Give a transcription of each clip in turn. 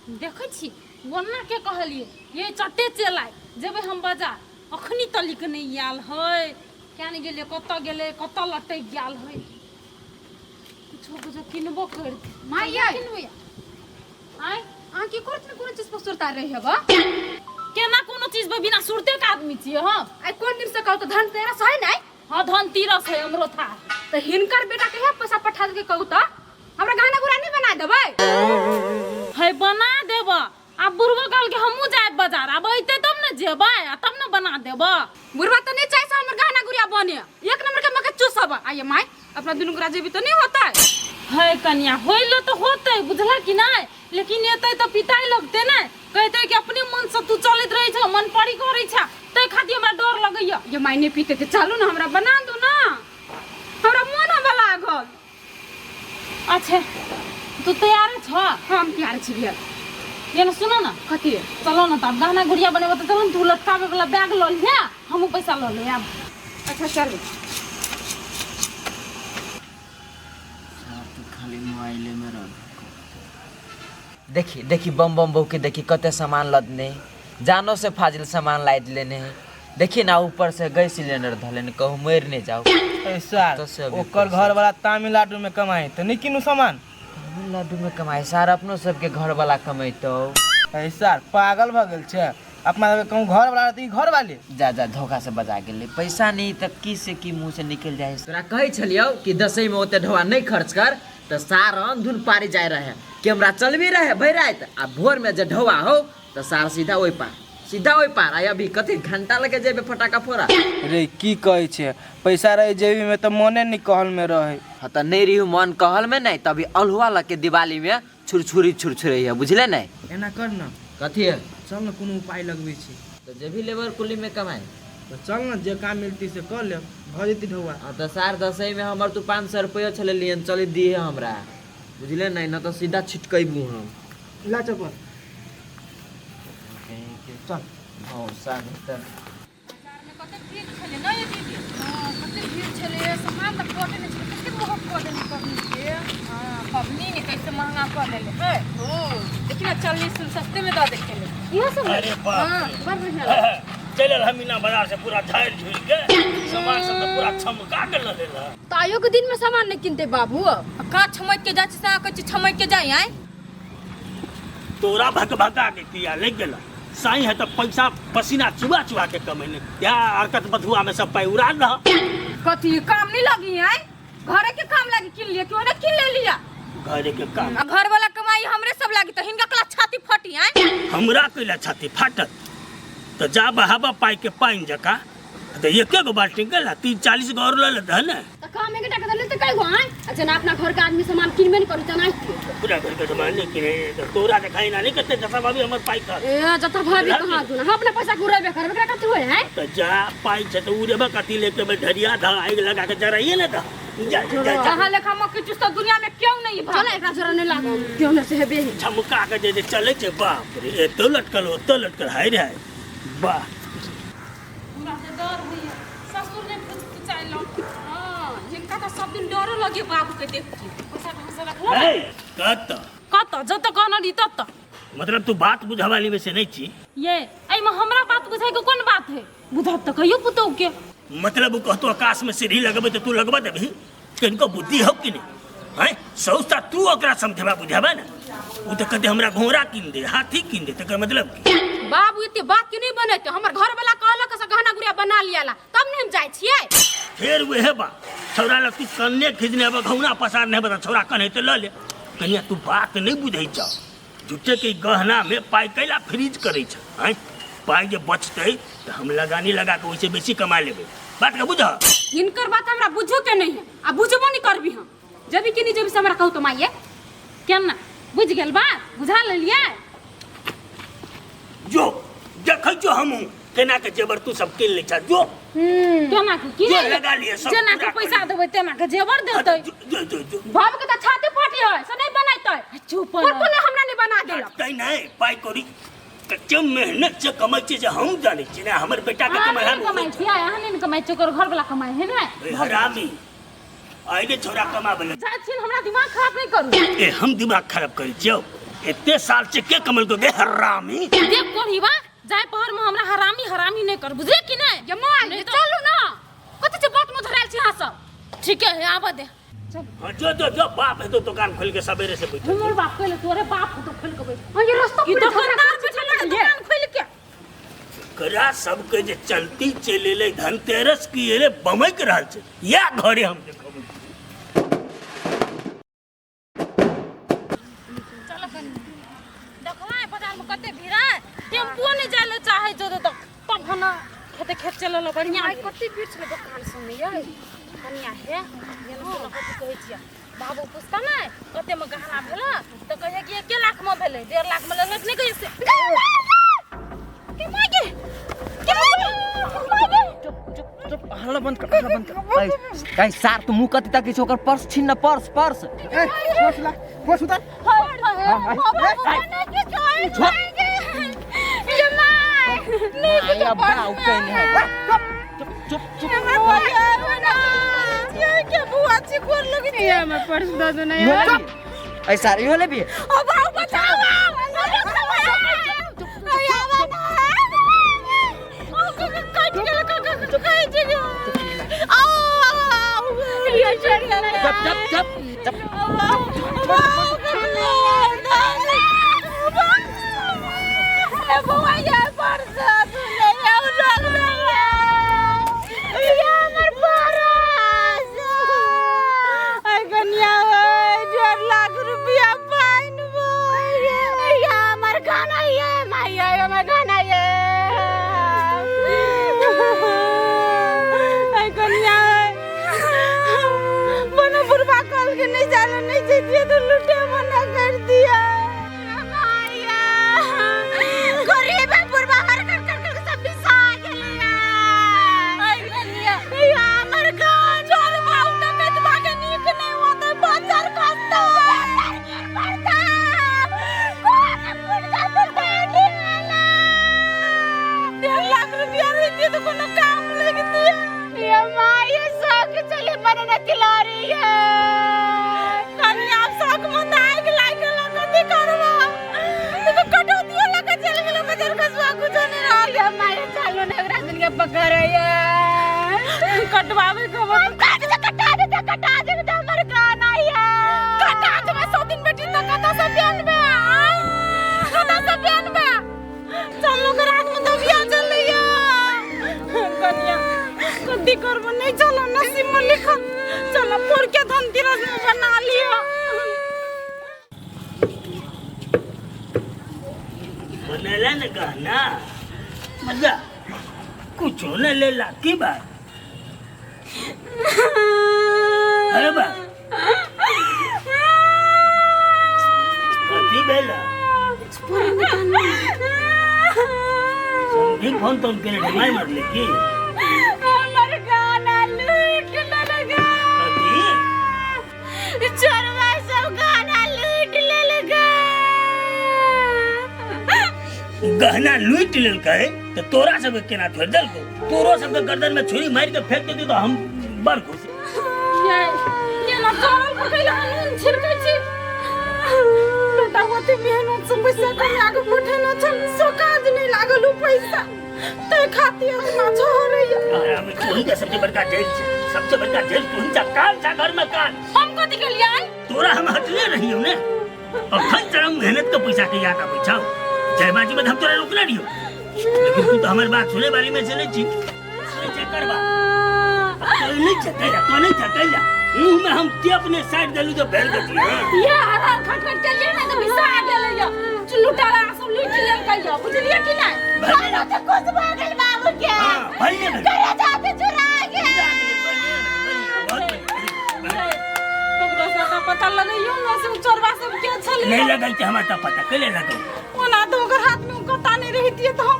देखै छी वन्ना के कहलिए ये चट्टे चलाय जेबे हम बाजार अखनी तलिक नहीं आयल है क्या नहीं गेले कत लटक गेल है कुछ किनबो कर माय ये किनबो आय आ की करत में कोनो चीज पर सुरता रही है बा केना कोनो चीज पे बिना सुरते का आदमी छिए हम आई कोन दिन से कहू तो धनतेरस है नहीं हां धनतेरस है हमरो था तो हिनकर बेटा के पैसा पठा के कहू तो हमरा गहना गुरा नहीं बना देबै है बना देब आ बुढ़वा काल के हमहू जाए बाजार अब अइते तब न जेबै आ तब न बना देब बुढ़वा तो नहीं चाहिए हमर गहना गुरिया बने एक नंबर के मके चूसब आइए माय अपना दुनु गुरा जेबी तो नहीं होता है कन्या होइलो तो होते बुझला कि नहीं लेकिन एते तो पिताई लगते न कहते कि अपने मन से तू चलत रही छ मन पड़ी करै छ तै खाती हमरा डर लगैया ये माय नहीं पीते थे चलू ना हमरा बना दो ना हमरा मन वाला लागल अच्छा तू तैयार छ हम तैयार छी भैया ये न सुनो ना कथी चलो ना तब गहना गुड़िया बनेबो तो चलो तू लटकावे वाला बैग ल लिया हमहू पैसा ल ले आब अच्छा चल खाली मोबाइले में रह देखी देखी बम बम बहू के देखी कते सामान लदने जानो से फाजिल सामान लाद लेने देखी ना ऊपर से गैस सिलेंडर धलेने कहूँ मर नहीं जाओ सर ओकर घर वाला तमिलनाडु में कमाई तो नहीं किनु सामान तमिलनाडु में कमाई सार अपनो सबके घर वाला कमाइतो सर पागल भ गेल छै अपना कहूँ घर वाला रहती घर वाले जा जा धोखा से बजा गेले पैसा नहीं तब की से की मुंह से निकल जाए तोरा कहे छलियो कि दसई में ओते ढोआ नहीं खर्च कर तो सार अंधुन पारी जाए रहे कैमरा चलबी रहे भैरात आ भोर में जे ढोआ हो तो सार सीधा ओइ पार आ अभी कथी घंटा लगे जेबे फटाका फोड़ा रे की कहै छै पैसा रहे जेबी में तो मने नहीं कहल में रहे हाँ तो नहीं रही मन कहल में नहीं तभी अलहुआ लग के दिवाली में छुरछुरी है बुझले नहीं एना कर ना कथी है चल ना कोनो उपाय लगबै छी तो जे भी लेबर कुली में कमाए तो चल ना जे काम मिलती से कर ले भ जेती ढौआ हाँ तो सार दसई में हमर तू 500 रुपया छले लियन चली दिए हमरा बुझले नहीं ना तो सीधा छिटकैबू हम ला चपर चल हाँ सार बाजार में कते भीड़ छले न ये दीदी हां कते भीड़ छले सामान त कोटे ने छले कते महग कोटे ने करनी के हां पबनी ने कैसे महंगा कर देले है देखिना चलनी सस्ते में द देखेले इहो सब अरे बाप हां बड़ बढ़िया चलल हमीना बाजार से पूरा झाड़ झूल के सामान सब तो पूरा छमका के ल लेला तायो के दिन में सामान नहीं किनते बाबू का छमक के जाछ सा कछ छमक के जाई आय तोरा भगा के किया ले गेला साई है तो पैसा पसीना चुबा के कमेने या हरकत बधुआ में सब पाई उड़ा रहा कथी काम नहीं लगी है घरे के काम लगी किन लिए क्यों ना किन ले लिया घरे के काम घर वाला कमाई हमरे सब लागी तो हिनका कला छाती फटी है हमरा कइला छाती फाटत तो जा बहाबा पाई के पाइन जका तो एक गो बाल्टी गेला 30-40 गो और ले दहने तो काम में के टका ले तो कई गो है अच्छा ना अपना घर का आदमी सामान किनबे नहीं करू तना पूरा घर के सामान नहीं किने तो तोरा दिखाई ना नहीं करते जसा भाभी हमर पाई कर ए जता भाभी कहां तू ना अपना पैसा गुरेबे करबे करा कथी होय है तो जा पाई छ तो उड़ेबा कथी लेके मैं ढरिया धा आग लगा के जराइए ना जा कहां लेखा मक्की चुस तो दुनिया में क्यों नहीं भाई चल एकरा जरा नहीं लागो क्यों न से हेबे झमका के जे चले छे बाप रे ए तो लटकल हाय रे वाह पूरा से डर होइए ससुर ने पूछ चाइलो हां जिनका तो सब दिन डर लगे बाबू के देख के पैसा ढंग रखला ए कत जत कहना दी तत मतलब तू बात बुझावाली में से नहीं छी ये आई में हमरा बात बुझाई के कोन बात है बुझब त कहियो पुतौ के मतलब कहतो आकाश में सीढ़ी लगबे तो तू लगबा देबी किनको बुद्धि हो कि नहीं हैं सोचता तू ओकरा समझबा बुझाबा ना वो तो कहते हमरा घोड़ा किन दे हाथी किन दे तकर मतलब की बाबू इते बात क्यों नहीं बनैते हमर घर वाला कहलक से गहना गुड़िया बना लियाला तब नहीं हम जाय छियै फिर वह बा छौरा ल तू कन्ने खिजने अब घौना पसार नहीं बता छौरा कन्हे तो ल ले कन्या तू बात नहीं बुझै छ झूठे के गहना में पाई कैला फ्रीज करे छ हैं पाई जे बचते तो हम लगानी लगा के वैसे बेसी कमा लेबे बात का बुझ इनकर बात हमरा बुझो के नहीं है आ बुझबो नहीं करबी हम जब कि नहीं जब से हमरा कहू तो माइए केना बुझ गेल बात बुझा लेलिए जो देख जो हम केना के जेवर तू सब किन ले छ जो केना के की जो लगा लिए सब जेना के पैसा देबै तेना के जेवर देतै जो बाबू के त छाती फटी है से नहीं बनाइतै चुप कोन हमरा नहीं बना देलक तै नहीं पाई कोरी कच्चे मेहनत से कमाई छे जे हम जाने छी ना हमर बेटा के कमाई हम कमाई छी आया नहीं कमाई चोकर घर वाला कमाई है ना हरामी आइले छोरा कमाबले जाय छी हमरा दिमाग खराब नहीं करू ए हम दिमाग खराब कर छियो इतने साल से के कमल को दे हरामी। देख कोरी बा जाय पहर में हमरा हरामी नहीं कर बुझे कि नहीं ये माय चलू ना कते से बात में धराल छी हां सब ठीक है आवा दे हाँ, जो बाप है तो दुकान खोल के सवेरे से बैठे। हमर बाप कहले तोरे बाप तो खोल के बैठ हां ये रास्ता पे दुकान खोल के करा सबके जे चलती चले ले धनतेरस की एले बमक रहल छे या घरे हम देखब। चलो कनी देखवा बाजार में कते भीड़ है टेम्पो नहीं जाले चाहे जो तो तब हना खेत चलल बढ़िया आई कते भीड़ छले दुकान सुन ये कनिया है ये न सुन कते कहै छिया बाबू पूछता ना कते में गहना भेला तो कहे कि 1 लाख में भेले 1.5 लाख में लेलक नहीं कहे से के मागे चुप हल्ला बंद कर काई सार तो मुंह कति तक ओकर पर्स छीन न पर्स ए कोस उतर ये माय नहीं अब बाऊ कहीं है चुप ये क्या बुआ छी कोर लगी ये मैं पर्स दे दो ना यार ऐ सार यो ले भी अब आओ बचाओ चुप कटवावे को कटा दे हमर गाना है कटा दे मैं 100 दिन बेटी तो कटा से बियान में चल लोग रात में दबिया चल लिया कन्या कदी करब नहीं चलो नसीब में लिखल चलो पुर के धनतेरस में बना लियो बनेला न गहना मजा कुछ न लेला की बात अरे बा कथी भेला संदीप फोन तो उनके लिए मार मार ले की हमर गाना लूट लगा कथी चोरवा सब गाना लूट लेलगा गहना लूट लेल कहे तो तोरा सब केना छोड़ दल को तोरो सब के गर्दन में छुरी मार के फेंक देती तो हम बड़ खुश ये ना चोरल पकैला नून छिड़कै छी बेटा होते मेहनत से पैसा कमा के पठेना छल सकाज नहीं लागल उ पैसा ते खातिर ना छोड़ैया अरे हम तू ही का सबसे बड़का जेल सबसे बड़का जेल तू ही जा काल जा घर में काल हम कथि के लिए तोरा हम हटले रही हो ने और खन तरम मेहनत का पैसा के याद आबै छौ जयबाजी में हम तोरा रोकना रहियो लेकिन तू तो हमारी बात सुने वाली में से नहीं छी चेक करवा तो नहीं चकैला में हम के अपने साइड देलू तो भेल गती ये आराम खटखट चलिए ना तो बिसा गेलैया लुटारा सब लूट लेल कहियो बुझलिए कि नहीं भले तो कुछ भागल बाबू के हां भले करे जाते चुरा के तोरा का पता लगैयो ना से चोरवा सब के छले नहीं लगल के हमरा पता केले लगल ओना तो ओकर हाथ में कता नहीं रहती तो हम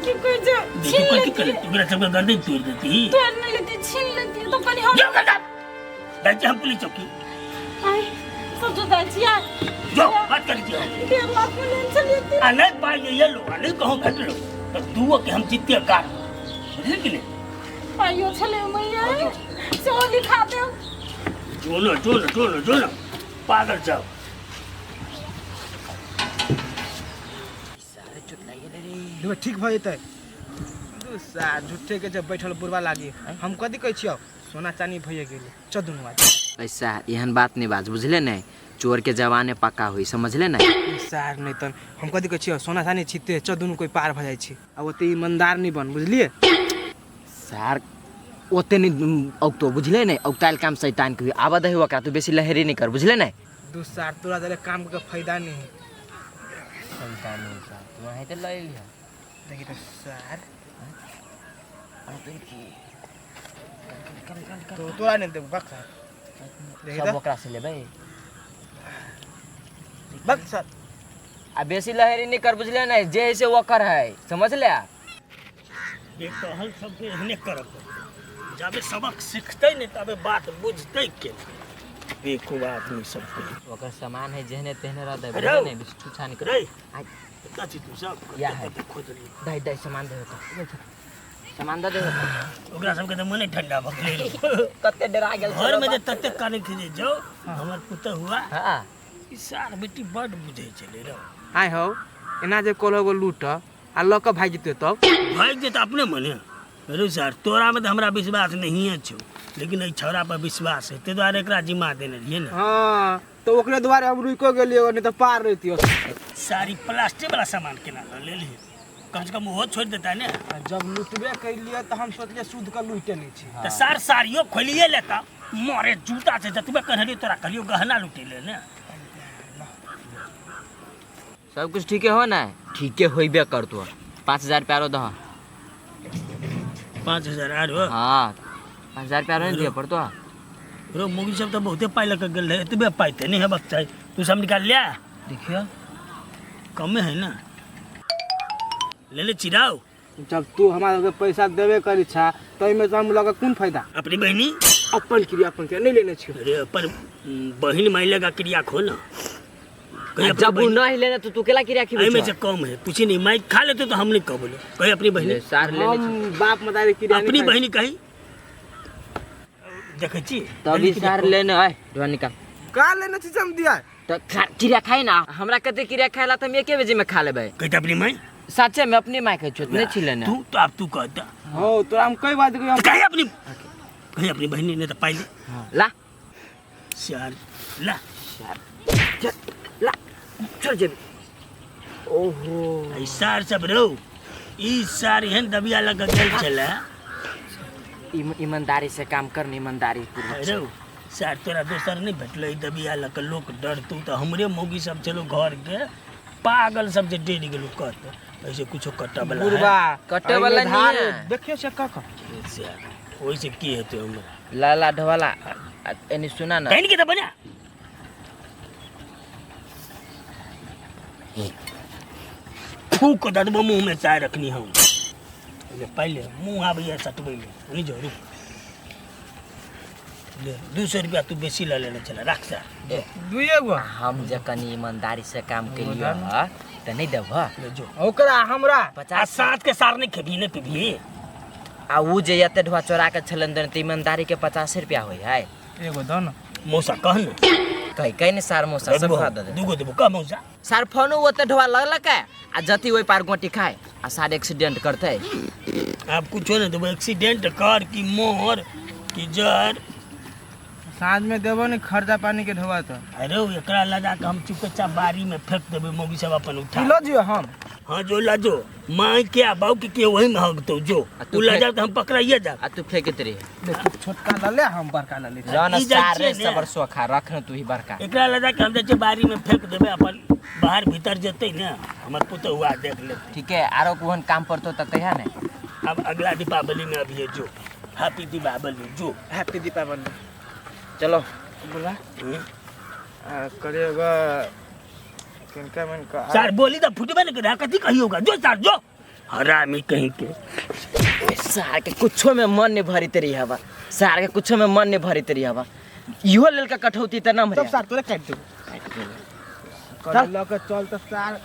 कि कोई जो छीन लेती कर तोरा सब गर्दन तोड़ देती तोड़ नहीं लेती छीन लेती तो कनी हम जो गदा दैचे हम पुलिस चौकी आई सब जो दैचिया जो बात कर दियो देर लाख में लेन चली आ नहीं पाए ये लो आ नहीं कहूं घट लो तो दुओ के हम जीते कार बुझल कि नहीं पाइयो छले मैया सो दिखा दे जोनो पागल जाओ देखो ठीक भ जेतै दू सार झूठे के जब बैठल बुरवा लागी हम कथी कहै छियौ सोना चानी भइए गेलै च दुनू आज ऐसा एहन बात नहीं बात बुझले नहीं चोर के जवाने पक्का हुई समझले नहीं सार नहीं तन हम कथी कहै छियौ सोना चानी छिते च दुनू कोई पार भ जाइ छै अब ओते ईमानदार नहीं बन बुझलिए सार ओते नहीं औतो बुझले नहीं औताल काम शैतान के आवा दही ओकरा तू बेसी लहरी नहीं कर बुझले नहीं दू सार तोरा जरे काम के फायदा नहीं है शैतान नहीं सार तू वहीं तो ले लिया देखि तो सार तो तोरा नहीं देबो बक सार देखि सब तो ओकरा से लेबै बक सार आ बेसी लहरी नहीं कर बुझले नहीं जे है से ओकर है समझ ले ये कहल सबके एहने करब जाबे सबक सीखते नहीं तबे बात बुझते के बेवकूफ आदमी सबके ओकर सामान है जेहने तेहने रह दे अरे बुझले नहीं बेसी छुछा नहीं कर रे आई कथी तू सब या है। खोज ली दही दही सामान दे तो सामान दे ओकरा सबके त मने ठंडा भगले कते डरा गेल घर में जे तते काने खिजे जाओ हमर पुत हुआ हां ई सार बेटी बड़ बुझे चले रे आइ हौ एना जे कोलो गो लूट आ ल के भाग जेतै तब भाई जे त अपने मने अरे सर तोरा में तो हमरा विश्वास नहीं है छो लेकिन ई छौरा पर विश्वास है ते द्वारा एकरा जिम्मा देने रहिए ना हां तो ओकरे द्वारे हम रुको गेलियो नहीं तो पार रहतियो सारी प्लास्टिक वाला सामान केना ले ली कम से कम वो छोड़ देता है ना जब लूटबे कैलिए तो हम सोचलिए सूद का लूटे नहीं छी तो सार सारियो खोलिए लेता मोरे जूता से जतबे कहली तोरा कहलियो गहना लूटे ले ना सब कुछ ठीक हो ना ठीक होइबे कर तो 5000 रुपया रो दह 5000 आरो हां 5000 रुपया रो दिए पड़तो रो मोगी सब तो बहुते पाई लग गेल है एतबे पाइते नहीं हेबक चाही तू सब निकाल लिया देखियो कमे है ना ले ले चिराओ जब तू हमारा के पैसा देबे करी छा तो में हम लगा कौन फायदा अपनी बहनी अपन क्रिया अपन के नहीं लेने छी अरे पर बहन माई लगा क्रिया खो ना जब वो नहीं लेना तो तू केला की राखी आई में से कम है पूछी नहीं माई खा लेते तो हम नहीं कह बोले कहीं अपनी बहनी सार लेने हम बाप मदारी क्रिया अपनी बहनी कही देखे छी तभी सार लेने आए ढोआ निकाल का लेने छी हम दिया तो किरिया खाई ना हमरा कते किरिया खाइला त हम एके बजे में खा लेबै कहता अपनी माई सच्चे में अपनी माय के छोट नहीं छिले ना तू तो अब तू कहता हो तो हम कई बात कही हम कहीं अपनी बहनी ने तो पाई ले ला सार ला ला चल जे ओहो ई सार सब रो ई सार एहन दबिया लग गेल छला ईमानदारी से काम कर ईमानदारी पूर्वक रो सार तोरा दोसर नहीं भेटल ई दबिया लग लोग डरतू तो हमरे मौगी सब चलो घर के पागल सब जे डेली गेलू कहते ऐसे कुछो कट्टा वाला बुरबा कटे वाला नहीं है देखियो से का ओइ से की हेते हमरा लाला ढवाला एनी सुना ना कहीं के तो बना फूक ददबो मुंह में चाय रखनी हम पहले मुंह आबैया सटबै में नहीं जो रुक ले 200 रुपया तू बेसी ले लेने चला रख सा दुइए गो हम जे कनी ईमानदारी से काम करियो ह त नहीं देब ले जो ओकरा हमरा 50 साथ के सार नहीं खेबी नहीं पीबी आ उ जे एते ढवा चोरा के छलन देन त ईमानदारी के 50 रुपया होय है एगो दो न मौसा कह न कहीं ने सार मोसा सब खा दे दूगो देबो का मौसा सार फोन ओते ढवा लगलक आ जति ओइ पार गोटी खाए आ सार एक्सीडेंट करते आप कुछो नहीं देबो एक्सीडेंट कर की मोर की जर साँझ में देबो नहीं खर्चा पानी के ढवा तो अरे एकरा लगा के हम चुपचाप बारी में फेंक देबे मौगी सब अपन उठा किलो जियो हम हाँ जो ला जो माँ क्या बाऊ के वही में हग तो जो तू ला जाओ तो हम पकड़ाइए जा आ तू फेंकत रही देखो छोटका ला ले हम बड़का ला ले जान ई जाइ सार छियै रे ने। सबर सोखा रखन तू ही बड़का एकरा लगा के हम जे बारी में फेंक देबे अपन बाहर भीतर जते ना हमर पुत हुआ देख लेते ठीक है आरो कोन काम पड़तो त कहिया ने अब अगला दीपावली में अभी ये जो हैप्पी दीपावली जो हैप्पी दीपावली चलो बोला करिएगा किनका मन का सर बोली तो फुटबे नहीं कर कथी कही होगा जो सर जो हरामी कहीं के सार के कुछो में मन नहीं भरी तेरी हवा सार के कुछो में मन नहीं भरी तेरी हवा इहो लेल का कठौती त ना सब मरे सार तोरे काट दो कल लके चल तो सार